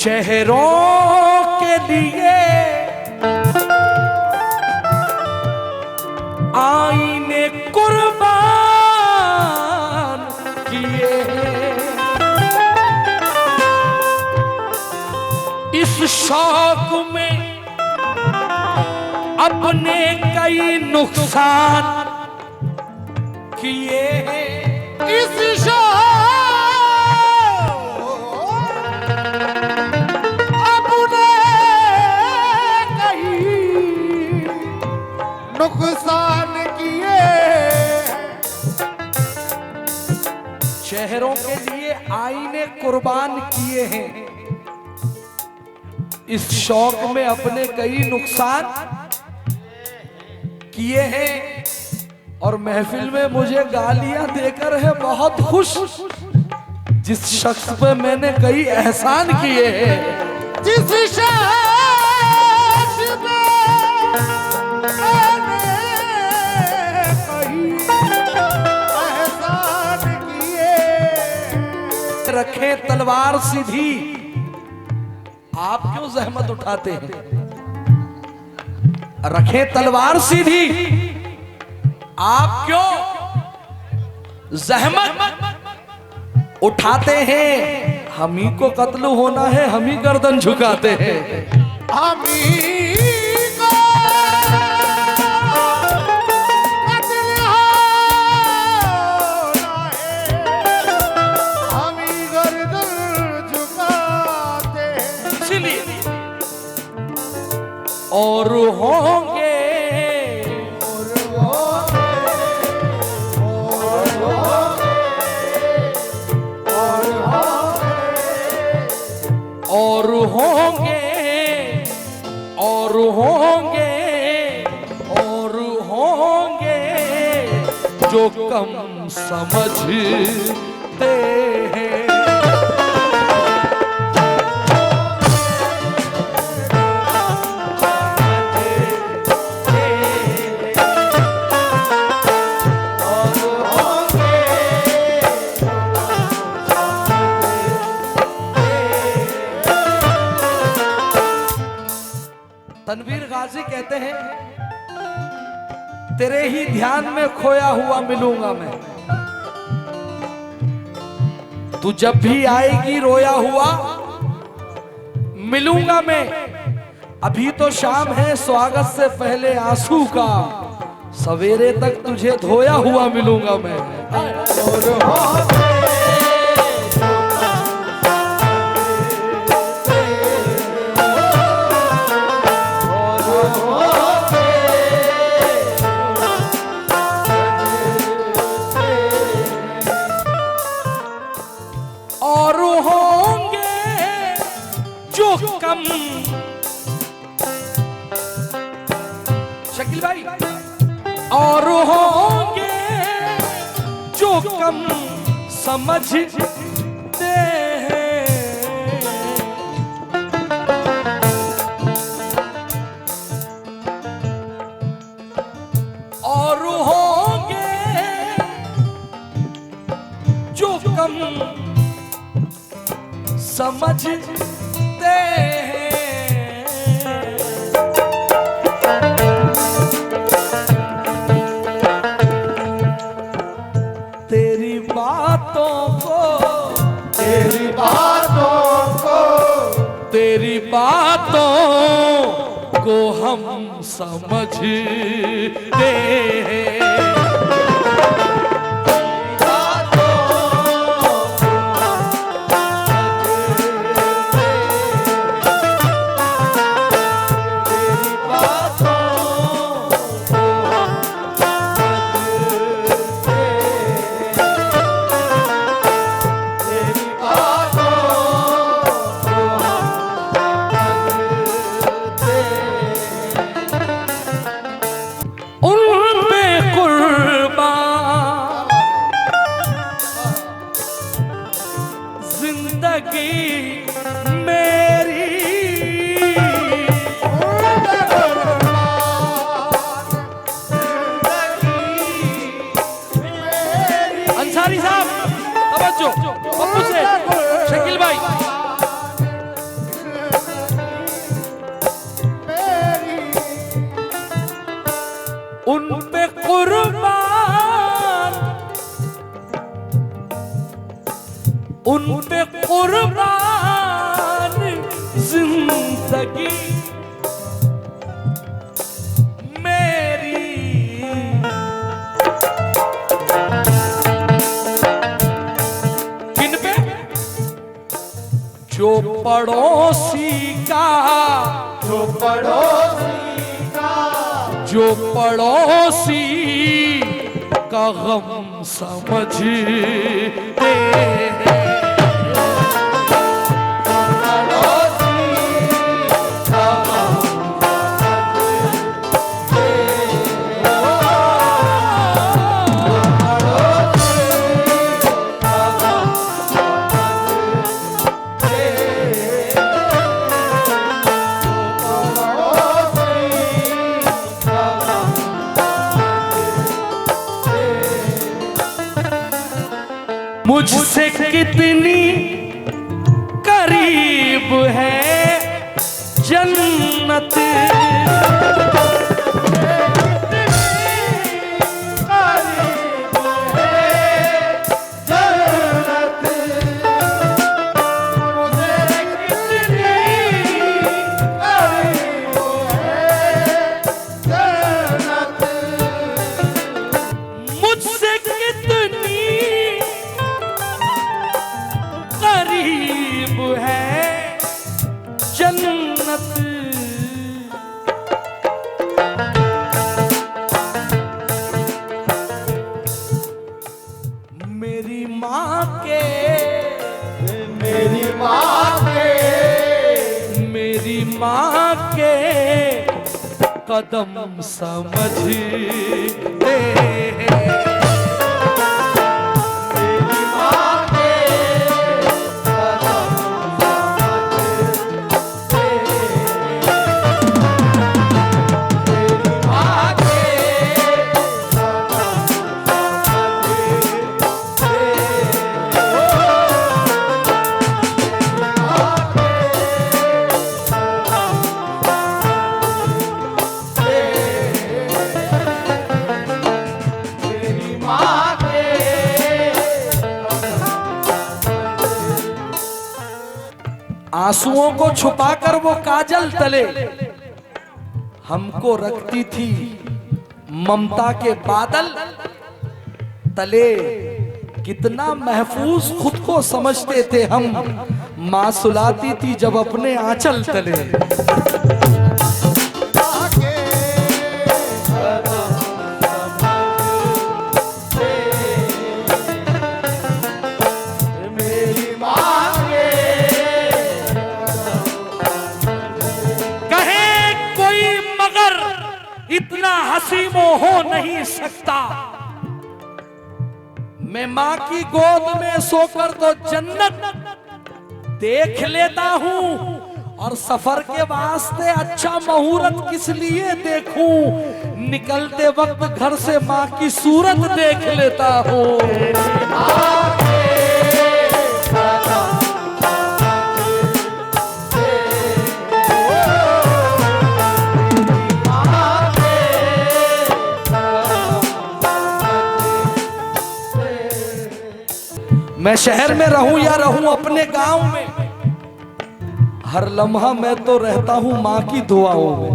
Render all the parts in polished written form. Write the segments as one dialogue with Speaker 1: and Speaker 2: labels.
Speaker 1: चेहरों के लिए आईने कुर्बान किए, इस शौक में अपने कई नुकसान किए,
Speaker 2: इस शौक अपने कई नुकसान किए।
Speaker 1: चेहरों के लिए आईने कुर्बान किए हैं, इस शौक में अपने कई नुकसान किए हैं, और महफिल में मुझे गालियां देकर है बहुत खुश जिस शख्स पे मैंने कई एहसान किए हैं।
Speaker 2: जिस शख्स पे मैंने कई एहसान किए।
Speaker 1: रखें तलवार सीधी, आप क्यों जहमत उठाते हैं? रखें तलवार सीधी, आप क्यों जहमत उठाते हैं? हम ही को कत्ल होना है, हम ही गर्दन झुकाते हैं।
Speaker 2: हम ही को कत्ल होना है, हम ही गर्दन झुकाते हैं।
Speaker 1: इसलिए और होंगे और होंगे और होंगे और होंगे जो कम समझते हैं। तनवीर गाजी कहते हैं, तेरे ही ध्यान में खोया हुआ मिलूंगा मैं, तू जब भी आएगी रोया हुआ मिलूंगा मैं। अभी तो शाम है, स्वागत से पहले आंसू का, सवेरे तक तुझे धोया हुआ मिलूंगा मैं। और होंगे जो कम, शकील भाई, और होंगे जो कम समझते हैं, और होंगे जो कम समझते हैं। तेरी बातों को
Speaker 2: तेरी बातों को
Speaker 1: तेरी बातों को हम समझते हैं। अंसारी साहब तवज्जो, पप्पू से शकील भाई, जो पड़ोसी का,
Speaker 2: जो पड़ोसी का,
Speaker 1: जो पड़ोसी का गम समझते हैं। मुझसे कितनी करीब है जन्नत, मुझसे कितनी करीब है जन्नत। मेरी माँ के,
Speaker 2: मेरी माँ के,
Speaker 1: मेरी माँ के कदम समझते हैं। आंसुओं को छुपाकर वो काजल तले हमको रखती थी ममता के बादल तले। कितना महफूज खुद को समझते थे हम, माँ सुलाती थी जब अपने आंचल तले। इतना हसीमो हो नहीं सकता, मैं माँ की गोद में सोकर तो जन्नत देख लेता हूँ, और सफर के वास्ते अच्छा मुहूर्त किस लिए देखूं, निकलते वक्त घर से माँ की सूरत देख लेता हूँ। मैं शहर में रहूं या रहूं अपने गांव में, हर लम्हा मैं तो रहता हूं माँ की दुआओं में।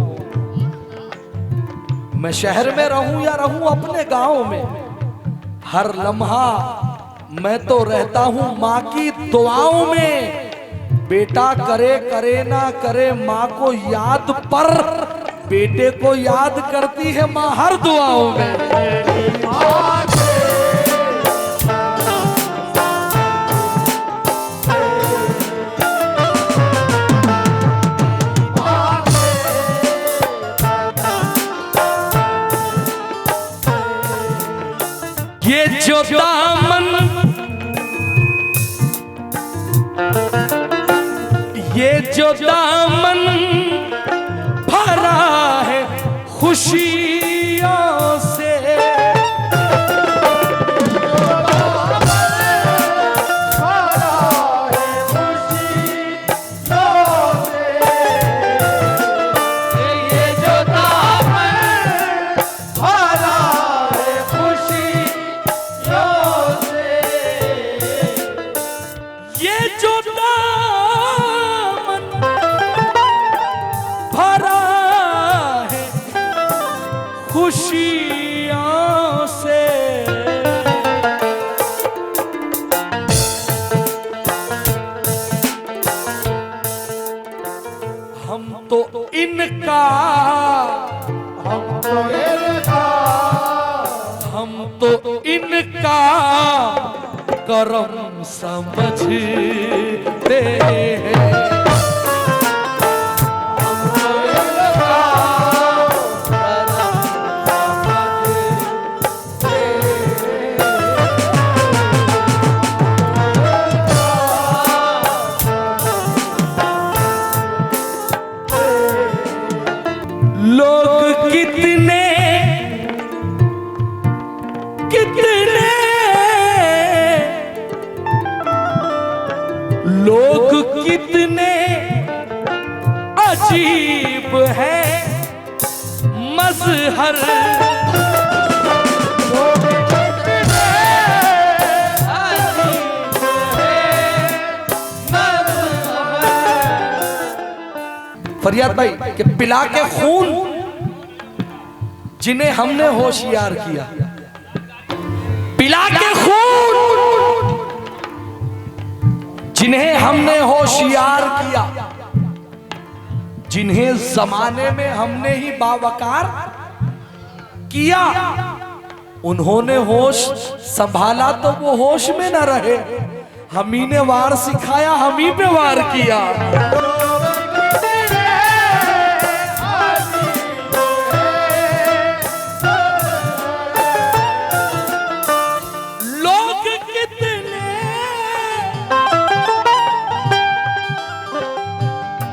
Speaker 1: मैं शहर में रहूं या रहूं अपने गांव में, हर लम्हा मैं तो रहता हूं माँ की दुआओं में। बेटा करे करे ना करे माँ को याद, पर बेटे को याद करती है माँ हर दुआओं में। ये जो दामन, ये जो दामन भरा है खुशियों से, हम तो इनका
Speaker 2: हम तो इनका
Speaker 1: हम तो इनका करम समझते हैं।
Speaker 2: हम तो इनका
Speaker 1: लोग कितने कितने लोग कितने अजीब है मजहर। फरियाद भाई कि पिला के खून जिन्हें हमने होशियार किया, पिला के खून जिन्हें हमने होशियार किया, जिन्हें जमाने में हमने ही बावकार किया, उन्होंने होश संभाला तो वो होश में न रहे। हम ही ने वार सिखाया, हम ही पे वार किया।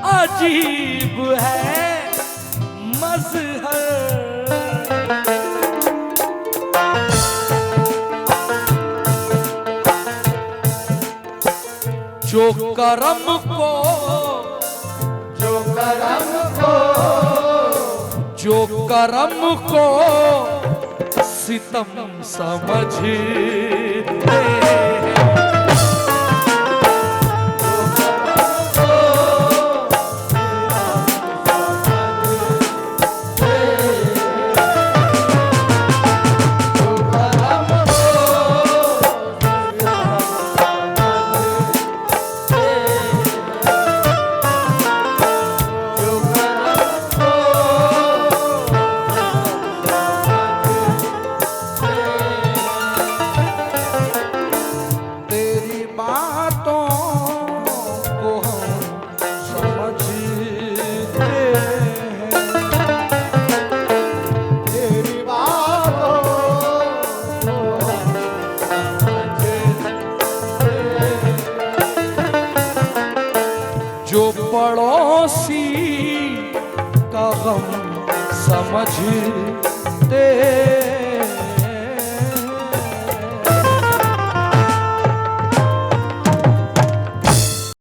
Speaker 1: अजीब है मजहर। जो करम को
Speaker 2: जो करम को
Speaker 1: जो करम को सितम समझते हैं। जो पड़ोसी का गम समझते